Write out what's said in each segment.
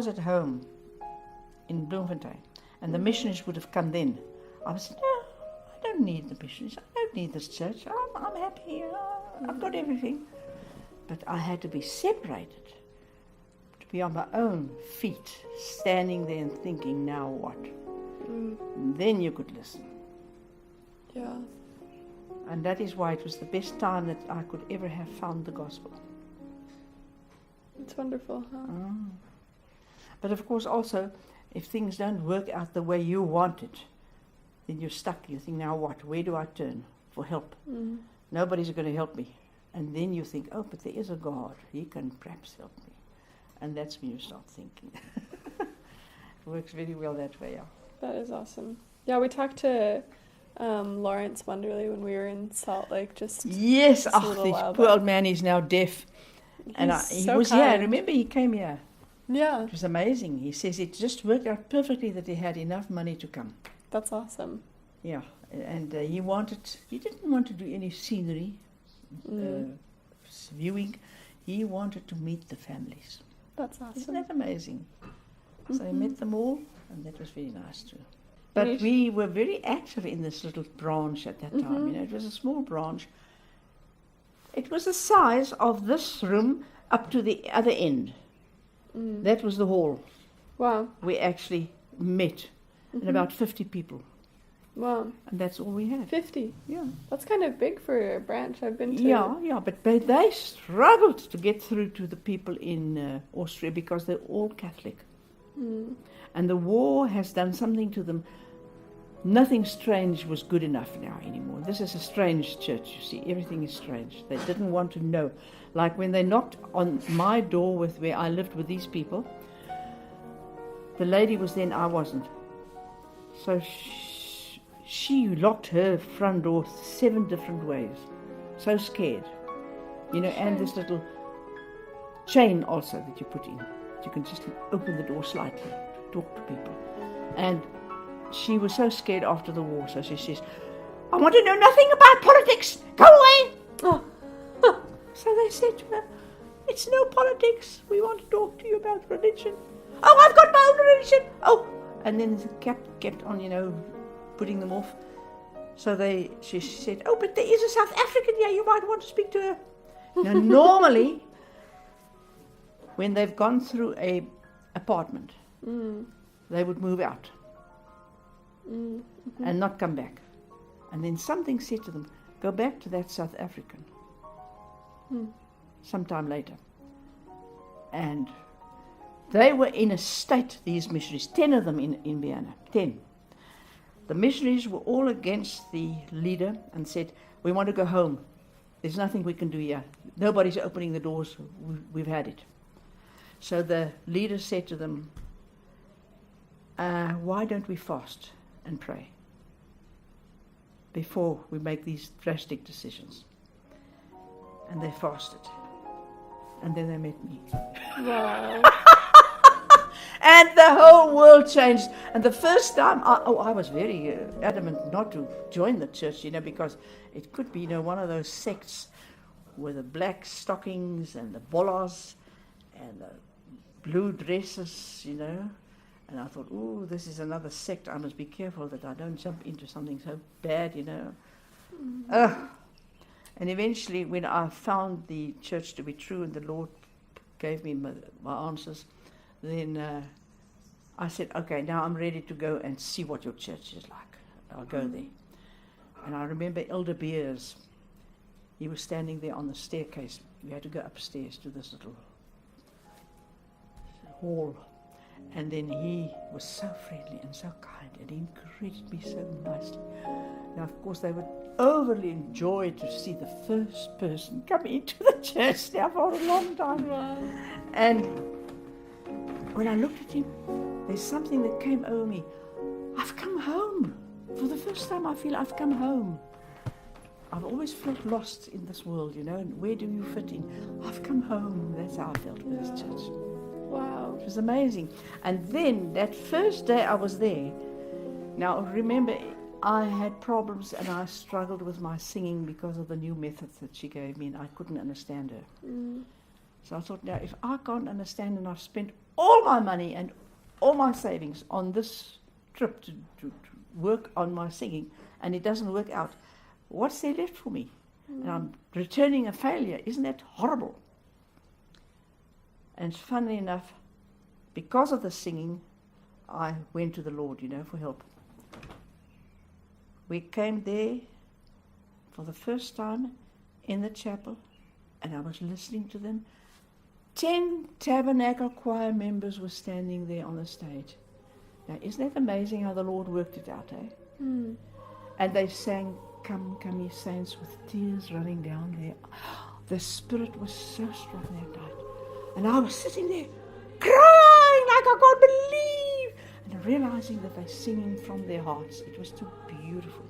was at home in Bloemfontein and the missionaries would have come then, I would say, no, I don't need the missionaries. I don't need this church. I'm happy here. I've got everything. But I had to be separated, to be on my own feet, standing there and thinking, now what? And then you could listen. Yeah. And that is why it was the best time that I could ever have found the gospel. It's wonderful, huh? But of course also, if things don't work out the way you want it, then you're stuck. You think, now what? Where do I turn for help? Nobody's going to help me. And then you think, oh, but there is a God. He can perhaps help me. And that's when you start thinking. It works very well that way, yeah. That is awesome. Yeah, we talked to Lawrence Wonderly when we were in Salt Lake Yes, a little while this poor back. old man is now deaf. He so was kind. here. Remember, he came here. Yeah. It was amazing. He says it just worked out perfectly that he had enough money to come. That's awesome. Yeah, and he didn't want to do any scenery viewing. He wanted to meet the families. That's awesome. Isn't that amazing? So I met them all, and that was very nice too. But we were very active in this little branch at that time. You know, it was a small branch. It was the size of this room up to the other end. That was the hall. Wow. We actually met, and about 50 people. Wow. And that's all we had. 50. Yeah. That's kind of big for a branch. I've been to... Yeah, but they struggled to get through to the people in Austria because they're all Catholic. And the war has done something to them. Nothing strange was good enough now anymore. This is a strange church, you see. Everything is strange. They didn't want to know. Like when they knocked on my door where I lived with these people, the lady was then, I wasn't. So she locked her front door 7 different ways. So scared. You know, and this little chain also that you put in. You can just open the door slightly to talk to people. And she was so scared after the war, so she says, I want to know nothing about politics. Go away. Oh. So they said to her, it's no politics. We want to talk to you about religion. Oh, I've got my own religion. Oh. And then the kept on, you know, putting them off. So she said, oh, but there is a South African here. You might want to speak to her. Now, normally, when they've gone through a apartment, they would move out and not come back. And then something said to them, go back to that South African sometime later. And they were in a state, these missionaries, 10 of them in Vienna, 10. The missionaries were all against the leader and said, we want to go home. There's nothing we can do here. Nobody's opening the doors. We've had it. So the leader said to them, why don't we fast and pray before we make these drastic decisions? And they fasted. And then they met me. Wow. And the whole world changed. And the first time, I was very adamant not to join the church, you know, because it could be, you know, one of those sects with the black stockings and the bolas and the blue dresses, you know. And I thought, oh, this is another sect. I must be careful that I don't jump into something so bad, you know. And eventually, when I found the church to be true and the Lord gave me my answers, then I said, okay, now I'm ready to go and see what your church is like. I'll go there. And I remember Elder Beers. He was standing there on the staircase. We had to go upstairs to this little hall. And then he was so friendly and so kind, and he greeted me so nicely. Now, of course, they would overly enjoy to see the first person come into the church now for a long time. And when I looked at him, there's something that came over me. I've come home. For the first time, I feel I've come home. I've always felt lost in this world, you know, and where do you fit in? I've come home. That's how I felt with this church. Wow. It was amazing. And then, that first day I was there, now remember, I had problems and I struggled with my singing because of the new methods that she gave me, and I couldn't understand her. So I thought, now, if I can't understand and I've spent all my money and all my savings on this trip to work on my singing, and it doesn't work out, what's there left for me? And I'm returning a failure. Isn't that horrible? And funnily enough, because of the singing, I went to the Lord, for help. We came there for the first time in the chapel, and I was listening to them. 10 tabernacle choir members were standing there on the stage. Now, isn't that amazing how the Lord worked it out, eh? Mm. And they sang, "Come, come, ye saints," with tears running down there. The Spirit was so strong that night. And I was sitting there, crying like I can't believe, and realizing that they're singing from their hearts. It was too beautiful.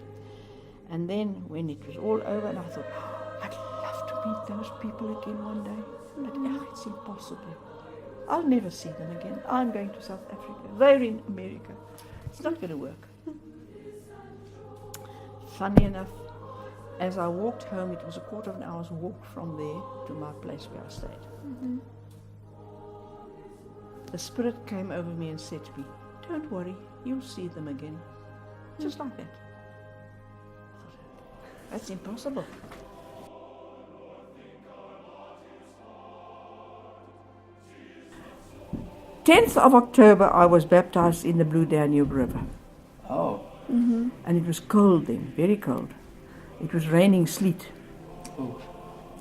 And then when it was all over, and I thought, I'd love to meet those people again one day. But it's impossible. I'll never see them again. I'm going to South Africa. They're in America. It's not going to work. Funny enough, as I walked home, it was a quarter of an hour's walk from there to my place where I stayed. Mm-hmm. The Spirit came over me and said to me, "Don't worry, you'll see them again." Just like that. I thought, that's impossible. 10th of October, I was baptized in the Blue Danube River. Oh. Mm-hmm. And it was cold then, very cold. It was raining sleet. Oh.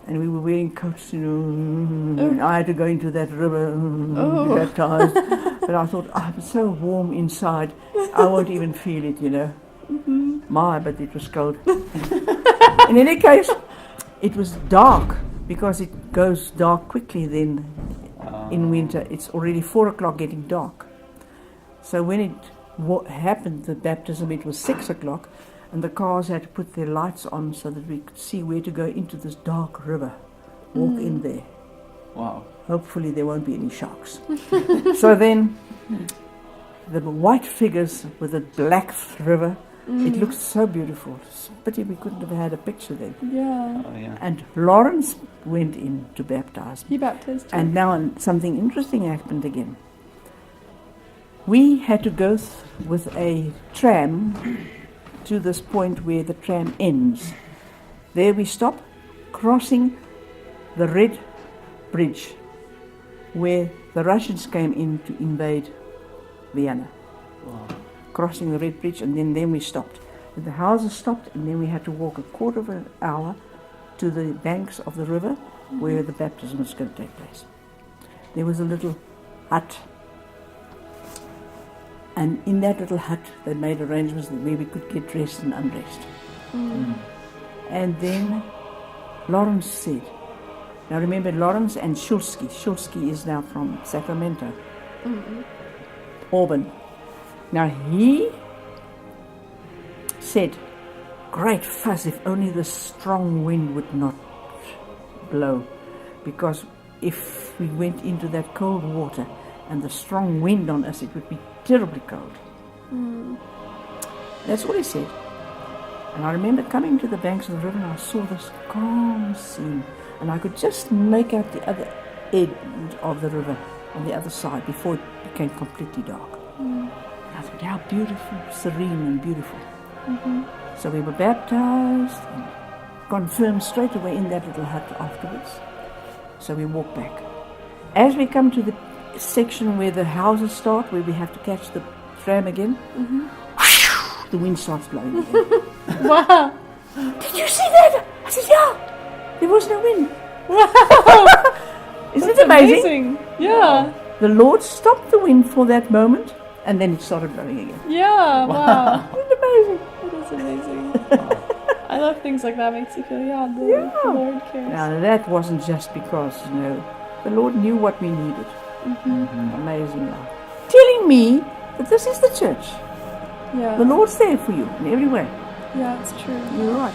And we were wearing coats, and I had to go into that river to be Oh. baptized. But I thought, I'm so warm inside, I won't even feel it, Mm-hmm. But it was cold. In any case, it was dark, because it goes dark quickly then in winter. It's already 4 o'clock, getting dark. So when it happened, the baptism, it was 6 o'clock, and the cars had to put their lights on so that we could see where to go into this dark river. Walk in there. Wow. Hopefully there won't be any sharks. So then, the white figures with the black river, it looked so beautiful. It's a pity we couldn't have had a picture then. Yeah. Oh, yeah. And Lawrence went in to baptize me. He baptized you. And now something interesting happened again. We had to go with a tram to this point where the tram ends. There we stop, crossing the Red Bridge, where the Russians came in to invade Vienna. Wow. Crossing the Red Bridge, and then we stopped. And the houses stopped, and then we had to walk a quarter of an hour to the banks of the river where the baptism was going to take place. There was a little hut, and in that little hut they made arrangements where we could get dressed and undressed. And then Lawrence said, now remember Lawrence and Shulsky is now from Sacramento, Auburn. Now he said, great fuss if only the strong wind would not blow, because if we went into that cold water and the strong wind on us, it would be terribly cold. That's what he said. And I remember coming to the banks of the river and I saw this calm scene, and I could just make out the other end of the river on the other side before it became completely dark. And I thought, how beautiful, serene and beautiful. So we were baptized and confirmed straight away in that little hut afterwards. So we walked back. As we come to the section where the houses start, where we have to catch the tram again, the wind starts blowing again. Wow. Did you see that? I said, yeah. There was no wind. Wow. Isn't That's it amazing? Yeah. The Lord stopped the wind for that moment, and then it started blowing again. Yeah. Wow. Isn't it amazing? That is amazing. I love things like that. Makes you feel, the Lord cares. Now that wasn't just because, the Lord knew what we needed. Amazing love. Telling me that this is the church. Yeah. The Lord's there for you in every way. Yeah, it's true. You're right.